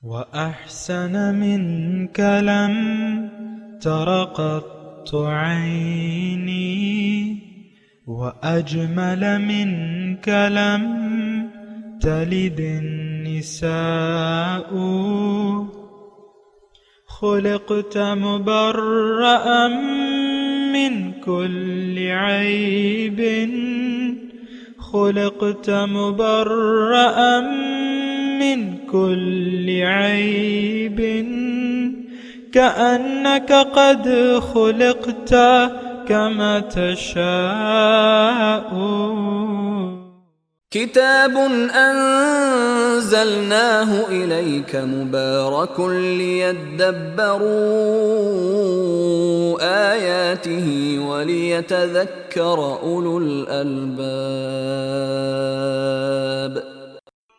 وأحسن منك لم تر قط عيني وأجمل منك لم تلد النساء خلقت مبرأ من كل عيب خلقت مبرأ من كل عيب كأنك قد خلقت كما تشاء كتاب أنزلناه إليك مبارك ليدبروا آياته وليتذكر أولو الألباب.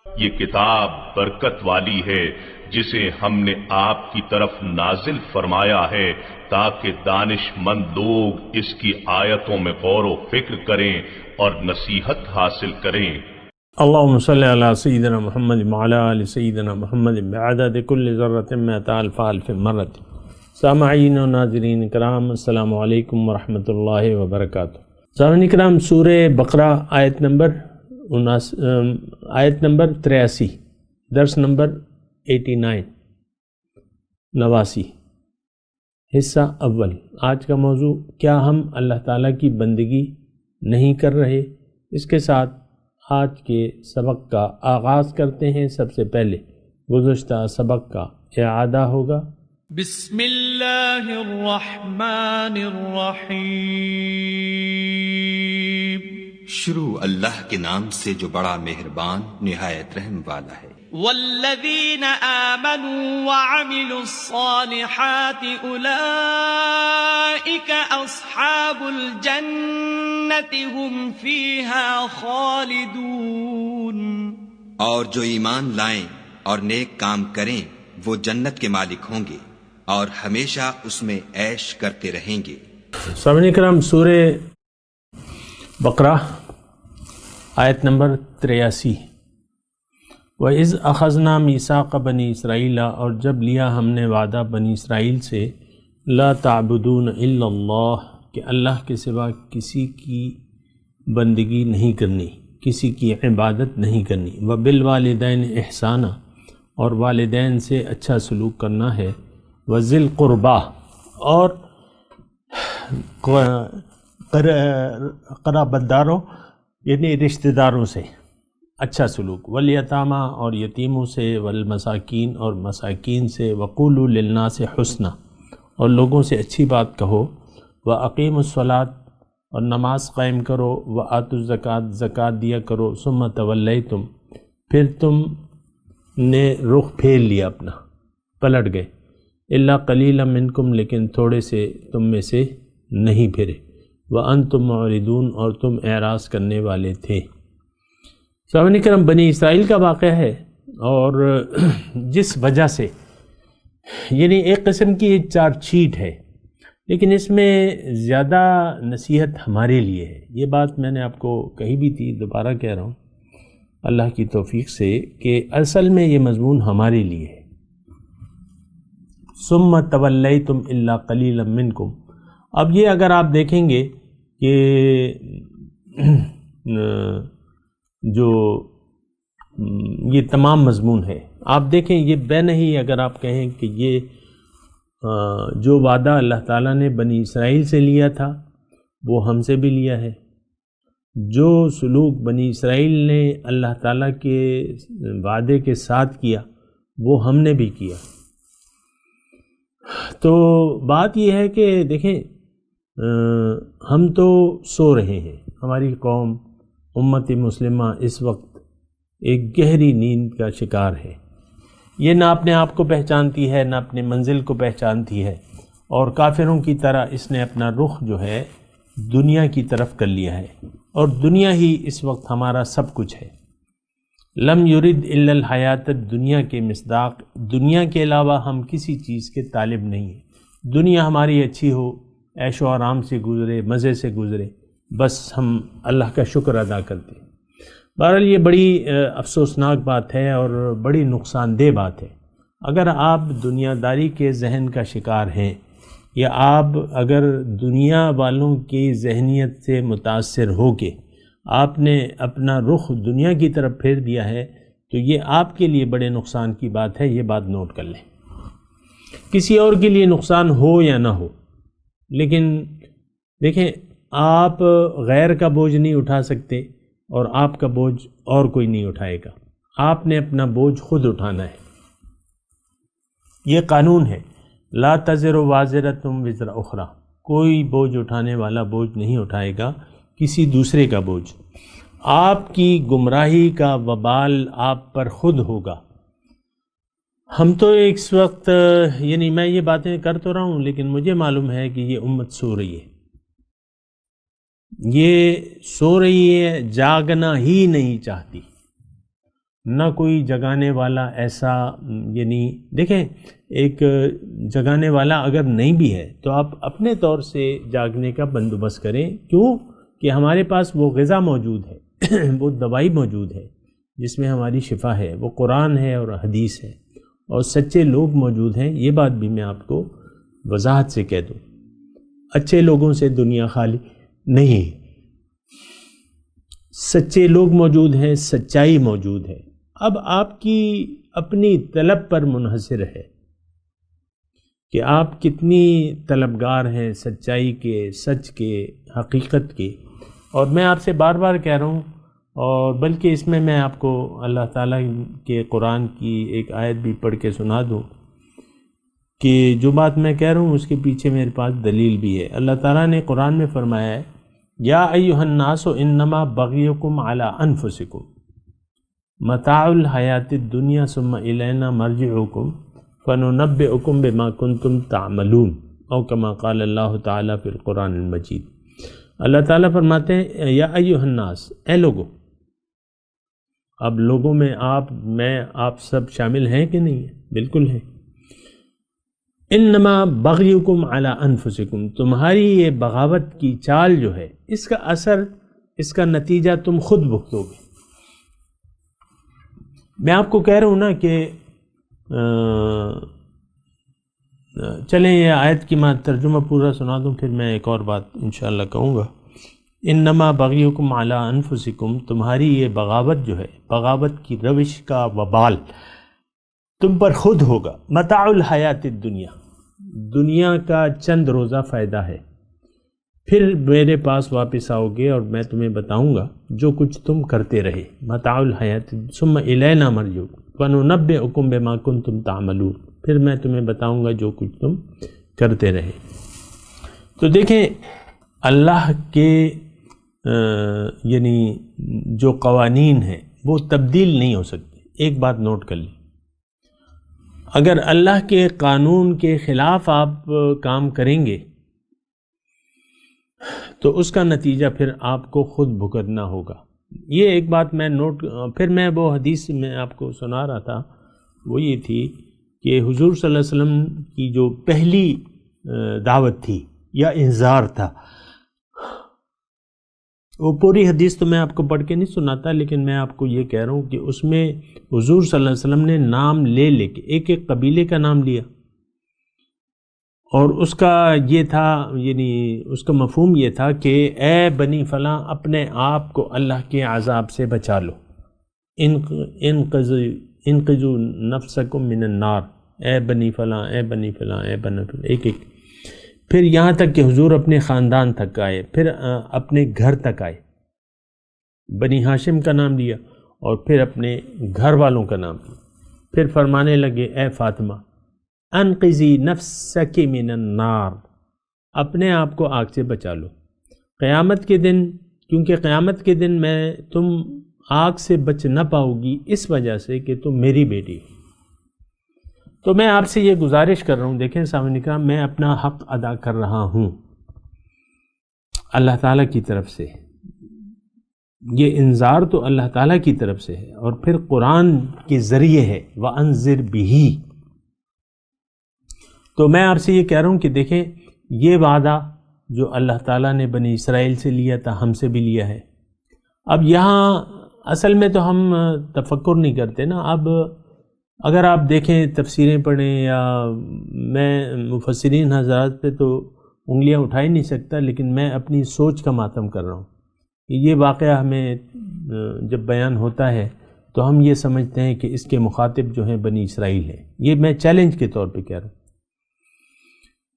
یہ کتاب برکت والی ہے جسے ہم نے آپ کی طرف نازل فرمایا ہے تاکہ دانش مند لوگ اس کی آیتوں میں غور و فکر کریں اور نصیحت حاصل کریں. اللہم صلی علی سیدنا محمد وعلی آل سیدنا محمد بعدد کل ذرۃ مئۃ الف الف مرۃ. سامعین و ناظرین کرام، السلام علیکم ورحمۃ اللہ وبرکاتہ. سامعین کرام، سورہ بقرہ آیت نمبر 83، درس نمبر 89 حصہ اول. آج کا موضوع، کیا ہم اللہ تعالیٰ کی بندگی نہیں کر رہے؟ اس کے ساتھ آج کے سبق کا آغاز کرتے ہیں. سب سے پہلے گزشتہ سبق کا اعادہ ہوگا. بسم اللہ الرحمن الرحیم. شروع اللہ کے نام سے جو بڑا مہربان نہایت رحم والا ہے. والذین آمنوا وعملوا الصالحات اولئک اصحاب الجنة هم فیہا خالدون. اور جو ایمان لائیں اور نیک کام کریں وہ جنت کے مالک ہوں گے اور ہمیشہ اس میں عیش کرتے رہیں گے. سامعین کرام، سورہ بقرہ آیت نمبر 83. وَإِذْ أَخَذْنَا مِيثَاقَ بَنِي إِسْرَائِيلَ، اور جب لیا ہم نے وعدہ بنی اسرائیل سے، لا تعبدون الا اللہ، کہ اللہ کے سوا کسی کی بندگی نہیں کرنی، کسی کی عبادت نہیں کرنی. وَبِالْوَالِدَيْنِ إِحْسَانًا، اور والدین سے اچھا سلوک کرنا ہے. وَذِي الْقُرْبَى، اور قرابت داروں یعنی رشتہ داروں سے اچھا سلوک. والیتامی، اور یتیموں سے. والمساکین، اور مساکین سے. وقولوا للناس حسنا، اور لوگوں سے اچھی بات کہو. واقیموا الصلاۃ، اور نماز قائم کرو. وآتوا الزکوٰۃ، زکوٰۃ دیا کرو. ثم تولیتم، پھر تم نے رخ پھیر لیا اپنا، پلٹ گئے. الا قلیلا منکم، لیکن تھوڑے سے تم میں سے نہیں پھرے. وانتم معرضون، اور تم اعراض کرنے والے تھے. سامعین کرام، بنی اسرائیل کا واقعہ ہے، اور جس وجہ سے یعنی ایک قسم کی چار چیٹ ہے، لیکن اس میں زیادہ نصیحت ہمارے لیے ہے. یہ بات میں نے آپ کو کہی بھی تھی، دوبارہ کہہ رہا ہوں اللہ کی توفیق سے، کہ اصل میں یہ مضمون ہمارے لیے ہے. ثم تولیتم الا قلیلا منکم. اب یہ اگر آپ دیکھیں گے کہ جو یہ تمام مضمون ہے، آپ دیکھیں یہ بین ہی، اگر آپ کہیں کہ یہ جو وعدہ اللہ تعالیٰ نے بنی اسرائیل سے لیا تھا وہ ہم سے بھی لیا ہے. جو سلوک بنی اسرائیل نے اللہ تعالیٰ کے وعدے کے ساتھ کیا وہ ہم نے بھی کیا. تو بات یہ ہے کہ دیکھیں، ہم تو سو رہے ہیں، ہماری قوم امت مسلمہ اس وقت ایک گہری نیند کا شکار ہے. یہ نہ اپنے آپ کو پہچانتی ہے، نہ اپنے منزل کو پہچانتی ہے، اور کافروں کی طرح اس نے اپنا رخ جو ہے دنیا کی طرف کر لیا ہے، اور دنیا ہی اس وقت ہمارا سب کچھ ہے. لم یرد الا الحیات الدنیا کے مصداق، دنیا کے علاوہ ہم کسی چیز کے طالب نہیں ہیں. دنیا ہماری اچھی ہو، عیش و آرام سے گزرے، مزے سے گزرے، بس ہم اللہ کا شکر ادا کرتے ہیں. بہرحال یہ بڑی افسوسناک بات ہے اور بڑی نقصان دہ بات ہے. اگر آپ دنیا داری کے ذہن کا شکار ہیں یا آپ اگر دنیا والوں کی ذہنیت سے متاثر ہو کے آپ نے اپنا رخ دنیا کی طرف پھیر دیا ہے تو یہ آپ کے لیے بڑے نقصان کی بات ہے، یہ بات نوٹ کر لیں۔ کسی اور کے لیے نقصان ہو یا نہ ہو، لیکن دیکھیں آپ غیر کا بوجھ نہیں اٹھا سکتے اور آپ کا بوجھ اور کوئی نہیں اٹھائے گا، آپ نے اپنا بوجھ خود اٹھانا ہے۔ یہ قانون ہے، لا تزر وازرۃ وزر اخری، کوئی بوجھ اٹھانے والا بوجھ نہیں اٹھائے گا کسی دوسرے کا بوجھ۔ آپ کی گمراہی کا وبال آپ پر خود ہوگا۔ ہم تو ایک وقت یعنی میں یہ باتیں کر تو رہا ہوں لیکن مجھے معلوم ہے کہ یہ امت سو رہی ہے، یہ سو رہی ہے، جاگنا ہی نہیں چاہتی، نہ کوئی جگانے والا ایسا، یعنی دیکھیں ایک جگانے والا اگر نہیں بھی ہے تو آپ اپنے طور سے جاگنے کا بندوبست کریں، کیوں کہ ہمارے پاس وہ غذا موجود ہے وہ دوائی موجود ہے جس میں ہماری شفا ہے، وہ قرآن ہے اور حدیث ہے، اور سچے لوگ موجود ہیں۔ یہ بات بھی میں آپ کو وضاحت سے کہہ دوں، اچھے لوگوں سے دنیا خالی نہیں، سچے لوگ موجود ہیں، سچائی موجود ہے۔ اب آپ کی اپنی طلب پر منحصر ہے کہ آپ کتنی طلبگار ہیں سچائی کے، سچ کے، حقیقت کے۔ اور میں آپ سے بار بار کہہ رہا ہوں، اور بلکہ اس میں آپ کو اللہ تعالیٰ کے قرآن کی ایک آیت بھی پڑھ کے سنا دوں کہ جو بات میں کہہ رہا ہوں اس کے پیچھے میرے پاس دلیل بھی ہے۔ اللہ تعالیٰ نے قرآن میں فرمایا ہے، یا ایھا الناس انما بغیکم علی انفسکم متاع الحیات الدنیا ثم الینا مرجعکم فننبئکم بما کنتم تعملون، او کما قال اللہ تعالیٰ فی القرآن المجید۔ اللہ تعالیٰ فرماتے ہیں یا ایھا الناس، اے لوگو۔ اب لوگوں میں آپ سب شامل ہیں کہ نہیں ہیں؟ بالکل ہیں۔ انما بغیکم علی انفسکم، تمہاری یہ بغاوت کی چال جو ہے اس کا اثر، اس کا نتیجہ تم خود بھگتو گے۔ میں آپ کو کہہ رہا ہوں نا کہ چلیں یہ آیت کی میں ترجمہ پورا سنا دوں، پھر میں ایک اور بات انشاءاللہ کہوں گا۔ انما بغیکم علی انفسکم، تمہاری یہ بغاوت جو ہے، بغاوت کی روش کا وبال تم پر خود ہوگا۔ متاع الحیات الدنیا، دنیا کا چند روزہ فائدہ ہے، پھر میرے پاس واپس آؤ گے اور میں تمہیں بتاؤں گا جو کچھ تم کرتے رہے۔ متاع الحیات ثم الینا مرجعکم فننبئکم بما کنتم تعملون، پھر میں تمہیں بتاؤں گا جو کچھ تم کرتے رہے۔ تو دیکھیں اللہ کے یعنی جو قوانین ہیں وہ تبدیل نہیں ہو سکتے۔ ایک بات نوٹ کر لیں، اگر اللہ کے قانون کے خلاف آپ کام کریں گے تو اس کا نتیجہ پھر آپ کو خود بھگتنا ہوگا۔ یہ ایک بات میں پھر میں وہ حدیث میں آپ کو سنا رہا تھا، وہ یہ تھی کہ حضور صلی اللہ علیہ وسلم کی جو پہلی دعوت تھی یا انذار تھا، وہ پوری حدیث تو میں آپ کو پڑھ کے نہیں سناتا، لیکن میں آپ کو یہ کہہ رہا ہوں کہ اس میں حضور صلی اللہ علیہ وسلم نے نام لے کے ایک ایک قبیلے کا نام لیا، اور اس کا یہ تھا، یعنی اس کا مفہوم یہ تھا کہ اے بنی فلاں، اپنے آپ کو اللہ کے عذاب سے بچا لو، انقذوا نفسکم من النار، اے بنی فلاں، اے بنی فلاں، اے بنی فلاں، ایک ایک، پھر یہاں تک کہ حضور اپنے خاندان تک آئے، پھر اپنے گھر تک آئے، بنی ہاشم کا نام لیا اور پھر اپنے گھر والوں کا نام لیا، پھر فرمانے لگے اے فاطمہ انقذی نفسک من النار، اپنے آپ کو آگ سے بچا لو قیامت کے دن، کیونکہ قیامت کے دن میں تم آگ سے بچ نہ پاؤ گی اس وجہ سے کہ تم میری بیٹی ہو۔ تو میں آپ سے یہ گزارش کر رہا ہوں، دیکھیں سامعین کرام، میں اپنا حق ادا کر رہا ہوں اللہ تعالیٰ کی طرف سے، یہ انذار تو اللہ تعالیٰ کی طرف سے ہے اور پھر قرآن کے ذریعے ہے، وَأَنذِرْ بِهِ۔ تو میں آپ سے یہ کہہ رہا ہوں کہ دیکھیں یہ وعدہ جو اللہ تعالیٰ نے بنی اسرائیل سے لیا تھا ہم سے بھی لیا ہے۔ اب یہاں اصل میں تو ہم تفکر نہیں کرتے نا، اب اگر آپ دیکھیں تفسیریں پڑھیں، یا میں مفسرین حضرات پہ تو انگلیاں اٹھا ہی نہیں سکتا، لیکن میں اپنی سوچ کا ماتم کر رہا ہوں کہ یہ واقعہ ہمیں جب بیان ہوتا ہے تو ہم یہ سمجھتے ہیں کہ اس کے مخاطب جو ہیں بنی اسرائیل ہیں۔ یہ میں چیلنج کے طور پہ کہہ رہا ہوں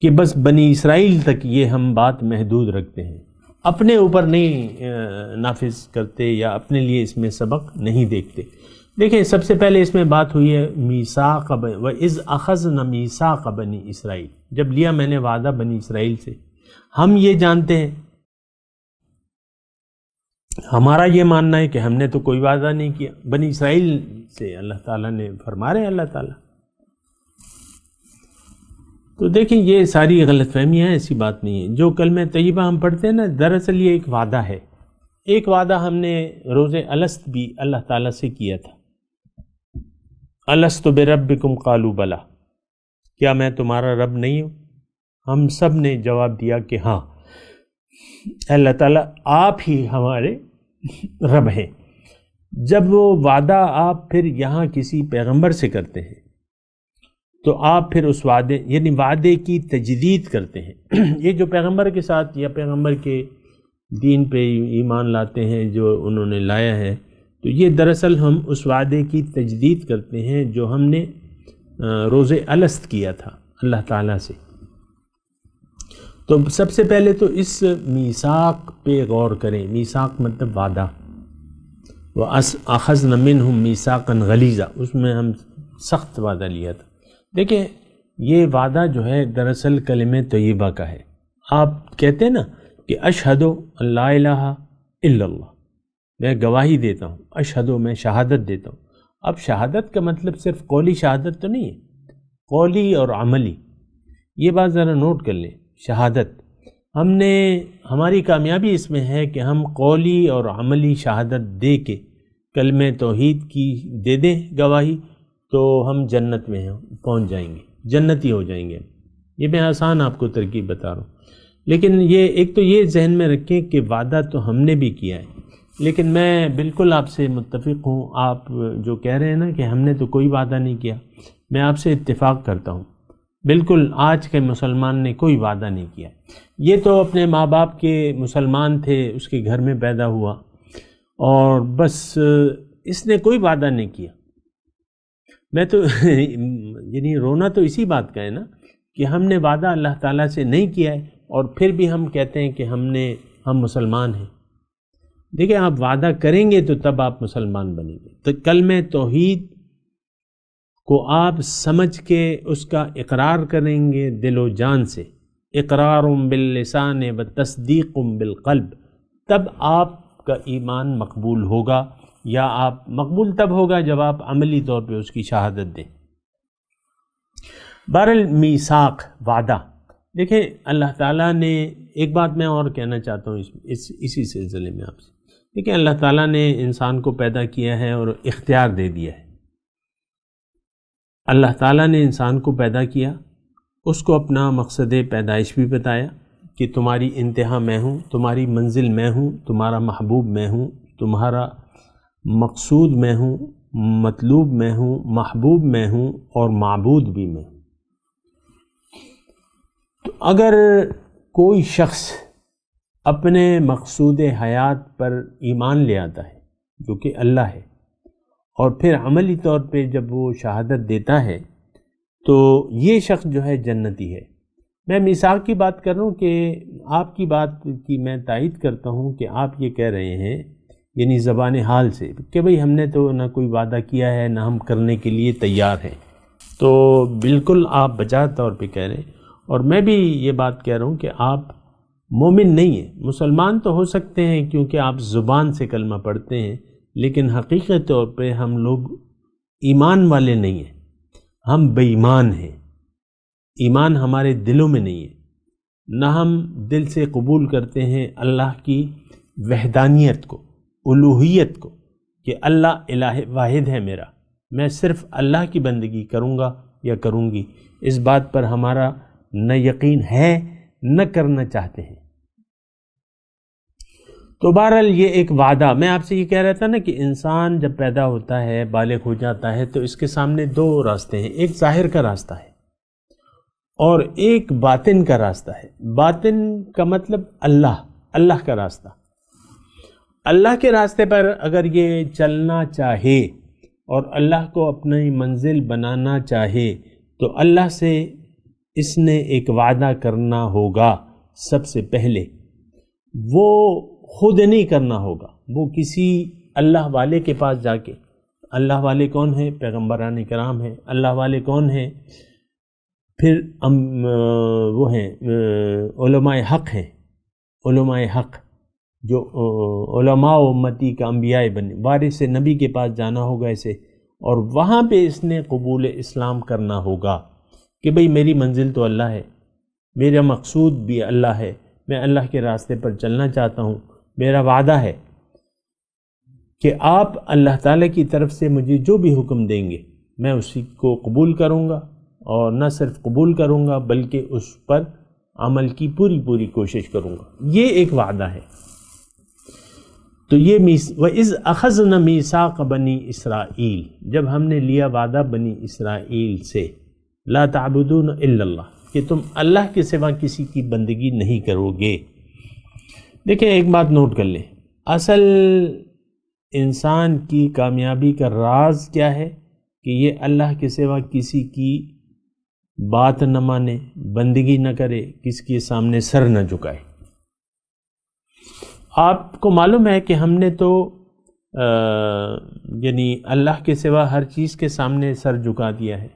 کہ بس بنی اسرائیل تک یہ ہم بات محدود رکھتے ہیں، اپنے اوپر نہیں نافذ کرتے یا اپنے لیے اس میں سبق نہیں دیکھتے۔ دیکھیں، سب سے پہلے اس میں بات ہوئی ہے میثاق وَإِذْ أَخَذْنَا مِيثَاقَ بنی اسرائیل، جب لیا میں نے وعدہ بنی اسرائیل سے۔ ہم یہ جانتے ہیں، ہمارا یہ ماننا ہے کہ ہم نے تو کوئی وعدہ نہیں کیا بنی اسرائیل سے، اللہ تعالیٰ نے فرما رہے ہیں اللہ تعالیٰ۔ تو دیکھیں یہ ساری غلط فہمیاں ہیں، ایسی بات نہیں ہے۔ جو کلمہ طیبہ ہم پڑھتے ہیں نا، دراصل یہ ایک وعدہ ہے۔ ایک وعدہ ہم نے روز الست بھی اللہ تعالیٰ سے کیا تھا، الست بربکم قالوا بلا، کیا میں تمہارا رب نہیں ہوں؟ ہم سب نے جواب دیا کہ ہاں اللہ تعالیٰ آپ ہی ہمارے رب ہیں۔ جب وہ وعدہ آپ پھر یہاں کسی پیغمبر سے کرتے ہیں تو آپ پھر اس وعدے یعنی وعدے کی تجدید کرتے ہیں۔ یہ جو پیغمبر کے ساتھ یا پیغمبر کے دین پہ ایمان لاتے ہیں جو انہوں نے لایا ہے، تو یہ دراصل ہم اس وعدے کی تجدید کرتے ہیں جو ہم نے روز الست کیا تھا اللہ تعالیٰ سے۔ تو سب سے پہلے تو اس میثاق پہ غور کریں۔ میثاق مطلب وعدہ، وَأَخَذْنَا مِنْهُمْ مِيثَاقًا غَلِيظًا، اس میں ہم سخت وعدہ لیا تھا۔ دیکھیں یہ وعدہ جو ہے دراصل کلمہ طیبہ کا ہے۔ آپ کہتے ہیں نا کہ اشہدو لا الہ الا اللہ، میں گواہی دیتا ہوں، اشہدو میں شہادت دیتا ہوں۔ اب شہادت کا مطلب صرف قولی شہادت تو نہیں ہے، قولی اور عملی، یہ بات ذرا نوٹ کر لیں۔ شہادت ہماری کامیابی اس میں ہے کہ ہم قولی اور عملی شہادت دے کے کلمہ توحید کی دے دیں گواہی، تو ہم جنت میں پہنچ جائیں گے، جنتی ہو جائیں گے۔ یہ میں آسان آپ کو ترکیب بتا رہا ہوں، لیکن یہ ایک تو یہ ذہن میں رکھیں کہ وعدہ تو ہم نے بھی کیا ہے، لیکن میں بالکل آپ سے متفق ہوں۔ آپ جو کہہ رہے ہیں نا کہ ہم نے تو کوئی وعدہ نہیں کیا، میں آپ سے اتفاق کرتا ہوں، بالکل آج کے مسلمان نے کوئی وعدہ نہیں کیا۔ یہ تو اپنے ماں باپ کے مسلمان تھے، اس کے گھر میں پیدا ہوا اور بس اس نے کوئی وعدہ نہیں کیا۔ میں تو یعنی رونا تو اسی بات کا ہے نا کہ ہم نے وعدہ اللہ تعالیٰ سے نہیں کیا ہے اور پھر بھی ہم کہتے ہیں کہ ہم مسلمان ہیں۔ دیکھیں آپ وعدہ کریں گے تو تب آپ مسلمان بنیں گے۔ تو کلمہ توحید کو آپ سمجھ کے اس کا اقرار کریں گے دل و جان سے، اقرار باللسان و تصدیق بالقلب، تب آپ کا ایمان مقبول ہوگا، یا آپ مقبول تب ہوگا جب آپ عملی طور پہ اس کی شہادت دیں۔ بہرحال میثاق وعدہ، دیکھیں اللہ تعالیٰ نے ایک بات میں اور کہنا چاہتا ہوں اسی سلسلے میں آپ سے۔ دیکھیں اللہ تعالیٰ نے انسان کو پیدا کیا ہے اور اختیار دے دیا ہے۔ اللہ تعالیٰ نے انسان کو پیدا کیا، اس کو اپنا مقصد پیدائش بھی بتایا کہ تمہاری انتہا میں ہوں، تمہاری منزل میں ہوں، تمہارا محبوب میں ہوں، تمہارا مقصود میں ہوں، مطلوب میں ہوں، محبوب میں ہوں اور معبود بھی میں ہوں۔ تو اگر کوئی شخص اپنے مقصود حیات پر ایمان لے آتا ہے جو کہ اللہ ہے، اور پھر عملی طور پہ جب وہ شہادت دیتا ہے تو یہ شخص جو ہے جنتی ہے۔ میں میثاق کی بات کر رہا ہوں کہ آپ کی بات کی میں تائید کرتا ہوں کہ آپ یہ کہہ رہے ہیں یعنی زبان حال سے کہ بھئی ہم نے تو نہ کوئی وعدہ کیا ہے نہ ہم کرنے کے لیے تیار ہیں، تو بالکل آپ بجا طور پہ کہہ رہے ہیں۔ اور میں بھی یہ بات کہہ رہا ہوں کہ آپ مومن نہیں ہیں، مسلمان تو ہو سکتے ہیں کیونکہ آپ زبان سے کلمہ پڑھتے ہیں، لیکن حقیقی طور پہ ہم لوگ ایمان والے نہیں ہیں، ہم بے ایمان ہیں۔ ایمان ہمارے دلوں میں نہیں ہے، نہ ہم دل سے قبول کرتے ہیں اللہ کی وحدانیت کو، الوہیت کو، کہ اللہ الہ واحد ہے میرا، میں صرف اللہ کی بندگی کروں گا یا کروں گی۔ اس بات پر ہمارا نہ یقین ہے نہ کرنا چاہتے ہیں۔ تو بہرحال یہ ایک وعدہ، میں آپ سے یہ کہہ رہا تھا نا کہ انسان جب پیدا ہوتا ہے، بالغ ہو جاتا ہے، تو اس کے سامنے دو راستے ہیں، ایک ظاہر کا راستہ ہے اور ایک باطن کا راستہ ہے۔ باطن کا مطلب اللہ کا راستہ۔ اللہ کے راستے پر اگر یہ چلنا چاہے اور اللہ کو اپنی منزل بنانا چاہے تو اللہ سے اس نے ایک وعدہ کرنا ہوگا۔ سب سے پہلے وہ خود نہیں کرنا ہوگا، وہ کسی اللہ والے کے پاس جا کے، اللہ والے کون ہیں؟ پیغمبران کرام ہیں۔ اللہ والے کون ہیں؟ پھر وہ ہیں علماء حق ہیں، علماء حق جو علماء امتی کا انبیاء بنے، وارث نبی کے پاس جانا ہوگا اسے، اور وہاں پہ اس نے قبول اسلام کرنا ہوگا کہ بھئی میری منزل تو اللہ ہے، میرا مقصود بھی اللہ ہے، میں اللہ کے راستے پر چلنا چاہتا ہوں، میرا وعدہ ہے کہ آپ اللہ تعالیٰ کی طرف سے مجھے جو بھی حکم دیں گے میں اسی کو قبول کروں گا، اور نہ صرف قبول کروں گا بلکہ اس پر عمل کی پوری کوشش کروں گا۔ یہ ایک وعدہ ہے۔ تو یہ وَإِذْ أَخَذْنَا مِيثَاقَ بَنِي إِسْرَائِيل، جب ہم نے لیا وعدہ بنی اسرائیل سے، لا تعبدون الا اللہ، کہ تم اللہ کے سوا کسی کی بندگی نہیں کرو گے۔ دیکھیں ایک بات نوٹ کر لیں، اصل انسان کی کامیابی کا راز کیا ہے کہ یہ اللہ کے سوا کسی کی بات نہ مانے، بندگی نہ کرے، کس کے سامنے سر نہ جھکائے۔ آپ کو معلوم ہے کہ ہم نے تو یعنی اللہ کے سوا ہر چیز کے سامنے سر جھکا دیا ہے۔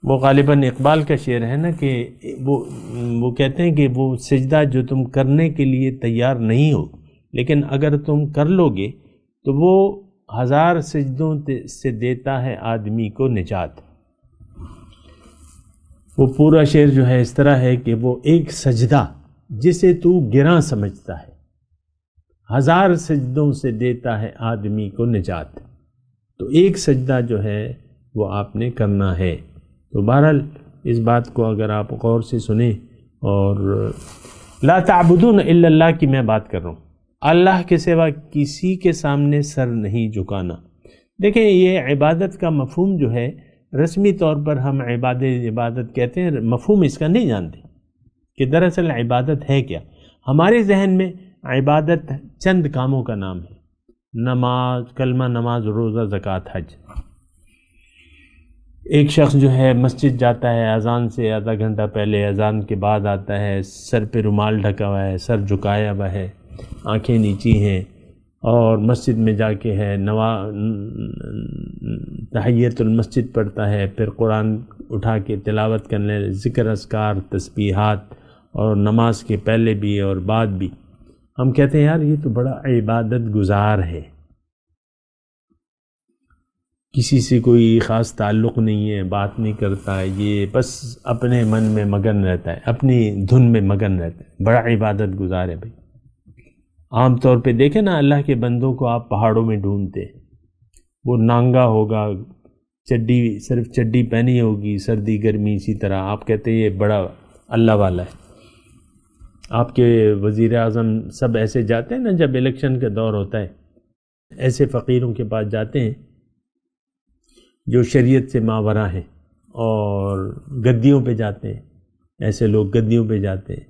وہ غالباً اقبال کا شعر ہے نا کہ وہ کہتے ہیں کہ وہ سجدہ جو تم کرنے کے لیے تیار نہیں ہو، لیکن اگر تم کر لو گے تو وہ 1000 سجدوں سے دیتا ہے آدمی کو نجات۔ وہ پورا شعر جو ہے اس طرح ہے کہ وہ ایک سجدہ جسے تو گراں سمجھتا ہے، 1000 سجدوں سے دیتا ہے آدمی کو نجات۔ تو ایک سجدہ جو ہے وہ آپ نے کرنا ہے۔ تو بہرحال اس بات کو اگر آپ غور سے سنیں، اور لا تعبدون الا اللہ کی میں بات کر رہا ہوں، اللہ کے سوا کسی کے سامنے سر نہیں جھکانا۔ دیکھیں یہ عبادت کا مفہوم جو ہے، رسمی طور پر ہم عبادت کہتے ہیں، مفہوم اس کا نہیں جانتے کہ دراصل عبادت ہے کیا۔ ہمارے ذہن میں عبادت چند کاموں کا نام ہے، نماز، کلمہ، نماز، روزہ، زکوٰۃ، حج۔ ایک شخص جو ہے مسجد جاتا ہے، اذان سے آدھا گھنٹہ پہلے، اذان کے بعد آتا ہے، سر پہ رومال ڈھکا ہوا ہے، سر جھکایا ہوا ہے، آنکھیں نیچی ہیں، اور مسجد میں جا کے ہے تحیۃ المسجد پڑھتا ہے، پھر قرآن اٹھا کے تلاوت کرنے، ذکر اذکار، تسبیحات، اور نماز کے پہلے بھی اور بعد بھی۔ ہم کہتے ہیں یار یہ تو بڑا عبادت گزار ہے، کسی سے کوئی خاص تعلق نہیں ہے، بات نہیں کرتا ہے، یہ بس اپنے من میں مگن رہتا ہے، اپنی دھن میں مگن رہتا ہے، بڑا عبادت گزار ہے بھائی۔ عام طور پہ دیکھیں نا اللہ کے بندوں کو آپ پہاڑوں میں ڈھونڈتے ہیں، وہ نانگا ہوگا، صرف چڈی پہنی ہوگی، سردی گرمی اسی طرح، آپ کہتے ہیں یہ بڑا اللہ والا ہے۔ آپ کے وزیر اعظم سب ایسے جاتے ہیں نا، جب الیکشن کا دور ہوتا ہے ایسے فقیروں کے پاس جاتے ہیں جو شریعت سے ماوراء ہیں، اور گدیوں پہ جاتے ہیں، ایسے لوگ گدیوں پہ جاتے ہیں،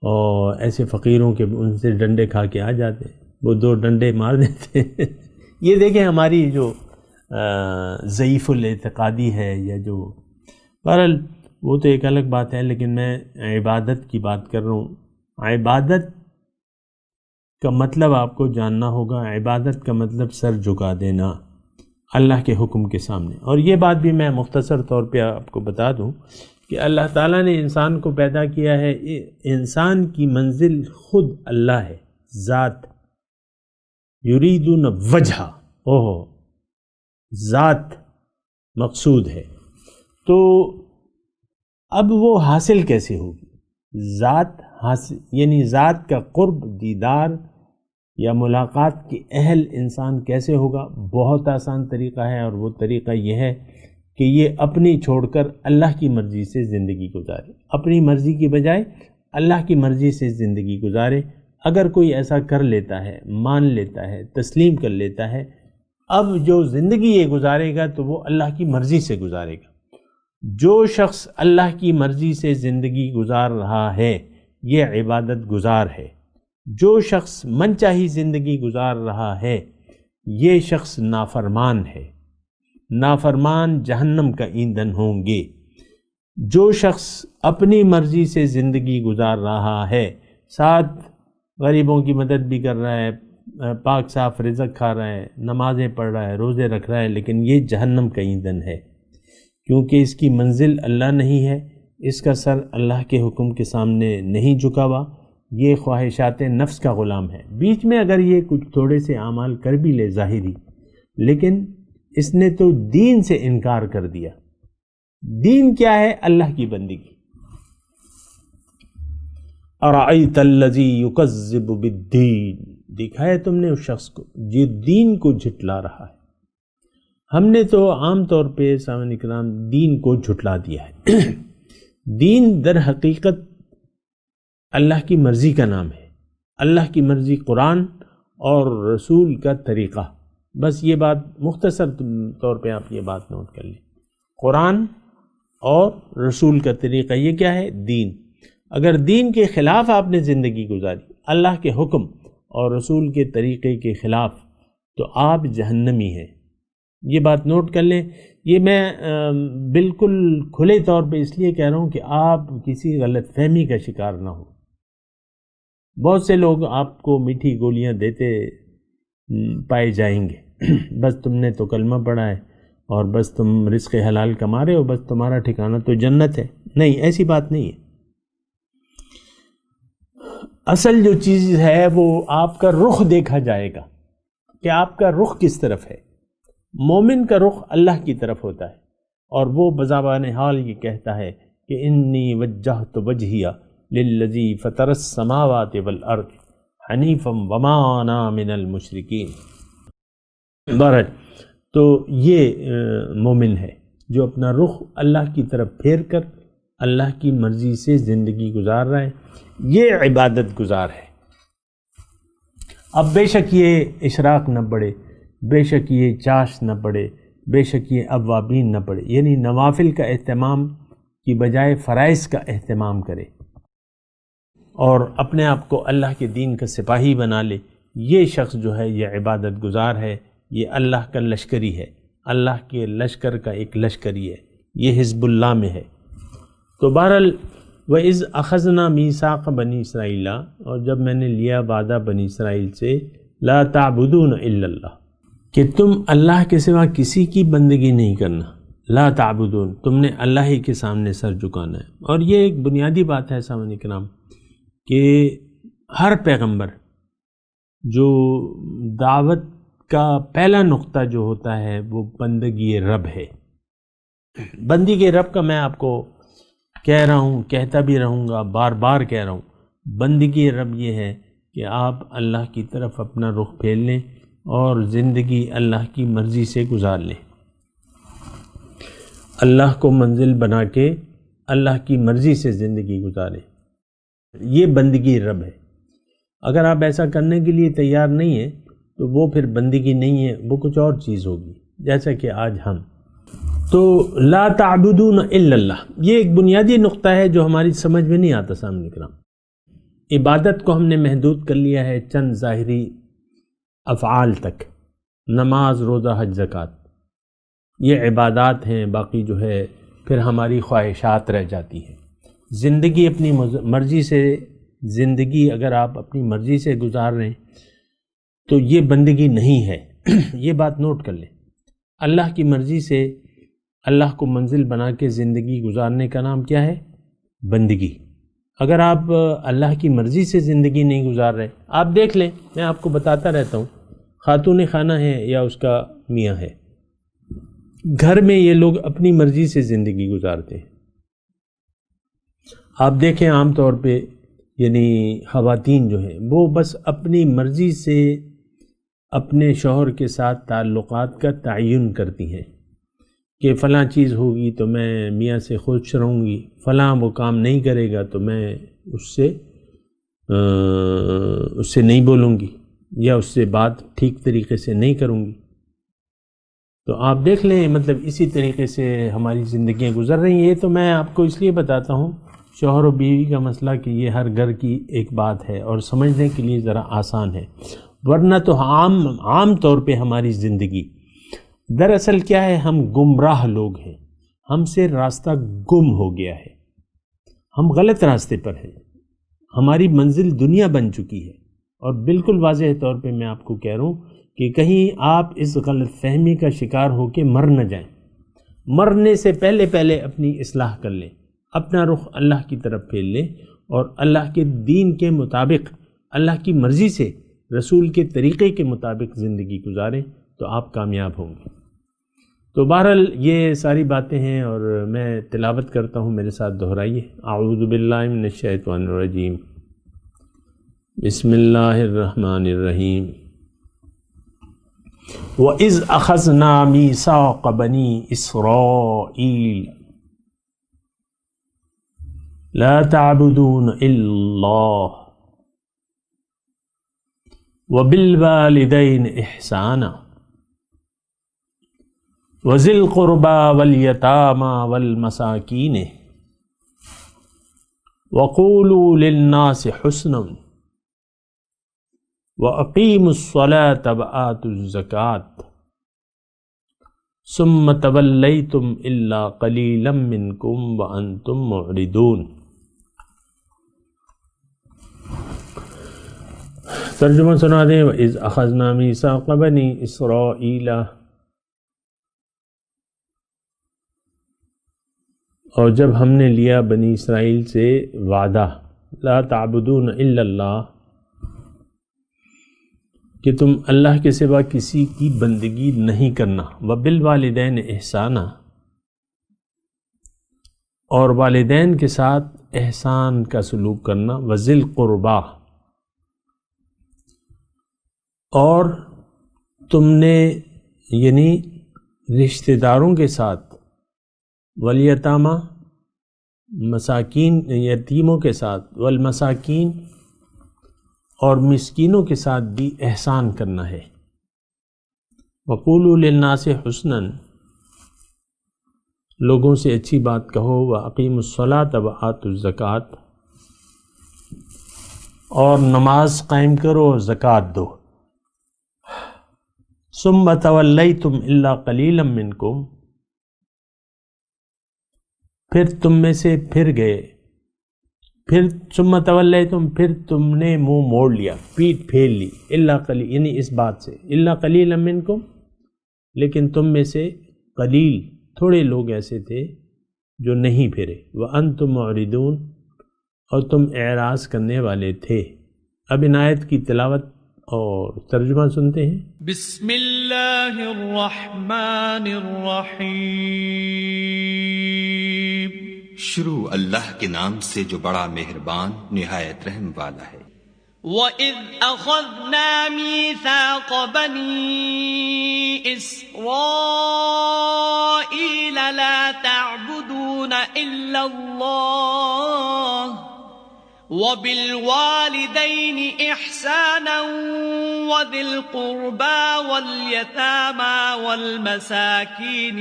اور ایسے فقیروں کے ان سے ڈنڈے کھا کے آ جاتے ہیں، وہ 2 ڈنڈے مار دیتے ہیں۔ یہ دیکھیں ہماری جو ضعیف الاعتقادی ہے، یا جو بہرحال وہ تو ایک الگ بات ہے، لیکن میں عبادت کی بات کر رہا ہوں۔ عبادت کا مطلب آپ کو جاننا ہوگا، عبادت کا مطلب سر جھکا دینا اللہ کے حکم کے سامنے۔ اور یہ بات بھی میں مختصر طور پہ آپ کو بتا دوں کہ اللہ تعالیٰ نے انسان کو پیدا کیا ہے، انسان کی منزل خود اللہ ہے، ذات، یریدون وجہ، ذات مقصود ہے۔ تو اب وہ حاصل کیسے ہوگی؟ ذات حاصل یعنی ذات کا قرب، دیدار یا ملاقات کے اہل انسان کیسے ہوگا؟ بہت آسان طریقہ ہے، اور وہ طریقہ یہ ہے کہ یہ اپنی چھوڑ کر اللہ کی مرضی سے زندگی گزارے، اپنی مرضی کی بجائے اللہ کی مرضی سے زندگی گزارے، اگر کوئی ایسا کر لیتا ہے، مان لیتا ہے، تسلیم کر لیتا ہے، اب جو زندگی یہ گزارے گا تو وہ اللہ کی مرضی سے گزارے گا۔ جو شخص اللہ کی مرضی سے زندگی گزار رہا ہے یہ عبادت گزار ہے۔ جو شخص من چاہی زندگی گزار رہا ہے یہ شخص نافرمان ہے۔ نافرمان جہنم کا ایندھن ہوں گے۔ جو شخص اپنی مرضی سے زندگی گزار رہا ہے، ساتھ غریبوں کی مدد بھی کر رہا ہے، پاک صاف رزق کھا رہا ہے، نمازیں پڑھ رہا ہے، روزے رکھ رہا ہے، لیکن یہ جہنم کا ایندھن ہے، کیونکہ اس کی منزل اللہ نہیں ہے، اس کا سر اللہ کے حکم کے سامنے نہیں جھکا ہوا، یہ خواہشات نفس کا غلام ہے۔ بیچ میں اگر یہ کچھ تھوڑے سے اعمال کر بھی لے ظاہری، لیکن اس نے تو دین سے انکار کر دیا۔ دین کیا ہے؟ اللہ کی بندگی۔ ارأیت الذی یکذب بالدین، دیکھا ہے تم نے اس شخص کو یہ دین کو جھٹلا رہا ہے۔ ہم نے تو عام طور پہ سامعین کرام دین کو جھٹلا دیا ہے۔ دین در حقیقت اللہ کی مرضی کا نام ہے۔ اللہ کی مرضی قرآن اور رسول کا طریقہ، بس یہ بات مختصر طور پہ آپ یہ بات نوٹ کر لیں۔ قرآن اور رسول کا طریقہ، یہ کیا ہے؟ دین۔ اگر دین کے خلاف آپ نے زندگی گزاری، اللہ کے حکم اور رسول کے طریقے کے خلاف، تو آپ جہنمی ہیں۔ یہ بات نوٹ کر لیں۔ یہ میں بالکل کھلے طور پہ اس لیے کہہ رہا ہوں کہ آپ کسی غلط فہمی کا شکار نہ ہو۔ بہت سے لوگ آپ کو میٹھی گولیاں دیتے پائے جائیں گے، بس تم نے تو کلمہ پڑھا ہے اور بس تم رزق حلال کما رہے ہو، بس تمہارا ٹھکانہ تو جنت ہے۔ نہیں، ایسی بات نہیں ہے۔ اصل جو چیز ہے وہ آپ کا رخ دیکھا جائے گا کہ آپ کا رخ کس طرف ہے۔ مومن کا رخ اللہ کی طرف ہوتا ہے، اور وہ بزبان حال یہ کہتا ہے کہ انی وجہت وجہی للذی فطر السماوات والارض حنیفا وما انا من المشرکین۔ بہرحال تو یہ مومن ہے جو اپنا رخ اللہ کی طرف پھیر کر اللہ کی مرضی سے زندگی گزار رہا ہے، یہ عبادت گزار ہے۔ اب بے شک یہ اشراق نہ پڑے، بے شک یہ چاش نہ پڑے، بے شک یہ اوابین نہ پڑے، یعنی نوافل کا اہتمام کی بجائے فرائض کا اہتمام کرے اور اپنے آپ کو اللہ کے دین کا سپاہی بنا لے، یہ شخص جو ہے یہ عبادت گزار ہے، یہ اللہ کا لشکری ہے، اللہ کے لشکر کا ایک لشکری ہے، یہ حزب اللہ میں ہے۔ تو بہرحال وَإِذْ أَخَذْنَا مِيثَاقَ بَنِي اسرائیل، اور جب میں نے لیا وعدہ بنی اسرائیل سے، لا تعبدون الا اللہ، کہ تم اللہ کے سوا کسی کی بندگی نہیں کرنا۔ لا تعبدون، تم نے اللہ ہی کے سامنے سر جھکانا ہے۔ اور یہ ایک بنیادی بات ہے سامعین کرام کہ ہر پیغمبر جو دعوت کا پہلا نقطہ جو ہوتا ہے وہ بندگی رب ہے۔ بندگی رب کا میں آپ کو کہہ رہا ہوں، کہتا بھی رہوں گا، بار بار کہہ رہا ہوں، بندگی رب یہ ہے کہ آپ اللہ کی طرف اپنا رخ پھیر لیں اور زندگی اللہ کی مرضی سے گزار لیں، اللہ کو منزل بنا کے اللہ کی مرضی سے زندگی گزاریں۔ یہ بندگی رب ہے۔ اگر آپ ایسا کرنے کے لیے تیار نہیں ہیں تو وہ پھر بندگی نہیں ہے، وہ کچھ اور چیز ہوگی، جیسا کہ آج ہم۔ تو لا تعبدون الا اللہ، یہ ایک بنیادی نقطہ ہے جو ہماری سمجھ میں نہیں آتا سامنے کرام۔ عبادت کو ہم نے محدود کر لیا ہے چند ظاہری افعال تک، نماز، روزہ، حج، زکوٰۃ، یہ عبادات ہیں، باقی جو ہے پھر ہماری خواہشات رہ جاتی ہیں۔ زندگی اپنی مرضی سے، زندگی اگر آپ اپنی مرضی سے گزار رہے ہیں تو یہ بندگی نہیں ہے۔ یہ بات نوٹ کر لیں، اللہ کی مرضی سے اللہ کو منزل بنا کے زندگی گزارنے کا نام کیا ہے؟ بندگی۔ اگر آپ اللہ کی مرضی سے زندگی نہیں گزار رہے، آپ دیکھ لیں، میں آپ کو بتاتا رہتا ہوں، خاتون خانہ ہے یا اس کا میاں ہے، گھر میں یہ لوگ اپنی مرضی سے زندگی گزارتے ہیں۔ آپ دیکھیں عام طور پہ یعنی خواتین جو ہیں وہ بس اپنی مرضی سے اپنے شوہر کے ساتھ تعلقات کا تعین کرتی ہیں کہ فلاں چیز ہوگی تو میں میاں سے خوش رہوں گی، فلاں وہ کام نہیں کرے گا تو میں اس سے اس سے نہیں بولوں گی یا اس سے بات ٹھیک طریقے سے نہیں کروں گی. تو آپ دیکھ لیں مطلب اسی طریقے سے ہماری زندگیاں گزر رہی ہیں. یہ تو میں آپ کو اس لیے بتاتا ہوں شوہر و بیوی کا مسئلہ کہ یہ ہر گھر کی ایک بات ہے اور سمجھنے کے لیے ذرا آسان ہے، ورنہ تو عام طور پہ ہماری زندگی دراصل کیا ہے، ہم گمراہ لوگ ہیں، ہم سے راستہ گم ہو گیا ہے، ہم غلط راستے پر ہیں، ہماری منزل دنیا بن چکی ہے. اور بالکل واضح طور پہ میں آپ کو کہہ رہا ہوں کہ کہیں آپ اس غلط فہمی کا شکار ہو کے مر نہ جائیں. مرنے سے پہلے اپنی اصلاح کر لیں، اپنا رخ اللہ کی طرف پھیر لیں اور اللہ کے دین کے مطابق، اللہ کی مرضی سے، رسول کے طریقے کے مطابق زندگی گزاریں تو آپ کامیاب ہوں گے. تو بہرحال یہ ساری باتیں ہیں اور میں تلاوت کرتا ہوں، میرے ساتھ دہرائیے. اعوذ باللہ من الشیطان الرجیم، بسم اللہ الرحمن الرحیم. وَإِذْ أَخَذْنَا مِيثَاقَ بَنِي إِسْرَائِيلَ لَا تَعْبُدُونَ إِلَّا اللَّهَ وَبِالْوَالِدَيْنِ إِحْسَانًا وَذِي الْقُرْبَى وَالْيَتَامَى وَالْمَسَاكِينِ وَقُولُوا لِلنَّاسِ حُسْنًا وَأَقِيمُوا الصَّلَاةَ وَآتُوا الزَّكَاةَ ثُمَّ تَوَلَّيْتُمْ إِلَّا قَلِيلًا مِّنكُمْ وَأَنْتُمْ مُعْرِضُونَ. ترجمہ سنا دیں. وَإِذْ أَخَذْنَا مِيثَاقَ بَنِي إِسْرَائِيلَ، اور جب ہم نے لیا بنی اسرائیل سے وعدہ، لا تعبدون الا اللہ، کہ تم اللہ کے سوا کسی کی بندگی نہیں کرنا، وبالوالدین احسانا، اور والدین کے ساتھ احسان کا سلوک کرنا، وذی القربا، اور تم نے یعنی رشتہ داروں کے ساتھ، والیتامہ مساکین یتیموں کے ساتھ، والمساکین اور مسکینوں کے ساتھ بھی احسان کرنا ہے. وقولوا للناس حسنا، لوگوں سے اچھی بات کہو. واقیموا الصلاۃ وآتوا الزکوٰۃ، اور نماز قائم کرو اور زکوٰۃ دو. ثم تولیتم الا قلیلا منکم، پھر تم میں سے پھر گئے، پھر ثم تولیتم، پھر تم نے منہ موڑ لیا، پیٹ پھیر لی، الا قلیل، یعنی اس بات سے، الا قلیلا منکم، لیکن تم میں سے قلیل تھوڑے لوگ ایسے تھے جو نہیں پھرے. وانتم معرضون، اور تم اعراض کرنے والے تھے. اب ان آیت کی تلاوت اور ترجمہ سنتے ہیں. بسم اللہ الرحمن الرحیم. شروع اللہ کے نام سے جو بڑا مہربان نہایت رحم والا ہے. وَإِذْ أَخَذْنَا مِيثَاقَ بَنِي إِسْرَائِيلَ لَا تَعْبُدُونَ إِلَّا اللَّهَ وَبِالْوَالِدَيْنِ إِحْسَانًا وَذِي الْقُرْبَى وَالْيَتَامَى وَالْمَسَاكِينِ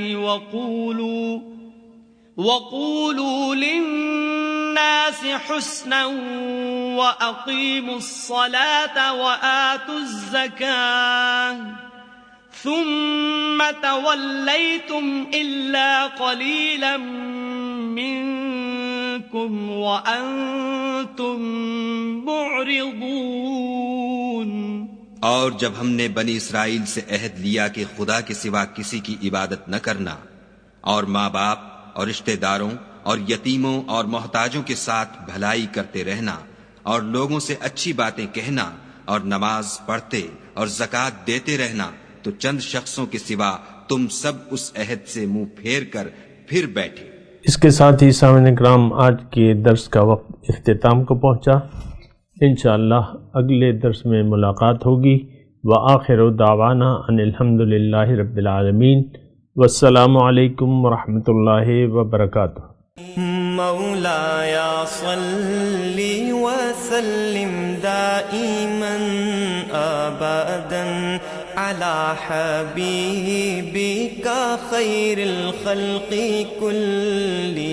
وَقُولُوا لِلنَّاسِ حُسْنًا وَأَقِيمُوا الصَّلَاةَ وَآتُوا الزَّكَاةَ ثُمَّ تَوَلَّيْتُمْ إِلَّا قَلِيلًا مِّنكُمْ وَأَنْتُمْ مُعْرِضُونَ. اور جب ہم نے بنی اسرائیل سے عہد لیا کہ خدا کے سوا کسی کی عبادت نہ کرنا، اور ماں باپ اور رشتہ داروں اور یتیموں اور محتاجوں کے ساتھ بھلائی کرتے رہنا، اور لوگوں سے اچھی باتیں کہنا، اور نماز پڑھتے اور زکوٰۃ دیتے رہنا، تو چند شخصوں کے سوا تم سب اس عہد سے منہ پھیر کر پھر بیٹھے. اس کے ساتھ ہی سامعین کرام آج کے درس کا وقت اختتام کو پہنچا. انشاءاللہ اگلے درس میں ملاقات ہوگی. وآخر دعوانا ان الحمد للہ رب العالمین. والسلام علیکم ورحمۃ اللہ وبرکاتہ. مولاي صل وسلم دائما أبدا على حبيبك خير الخلق كلهم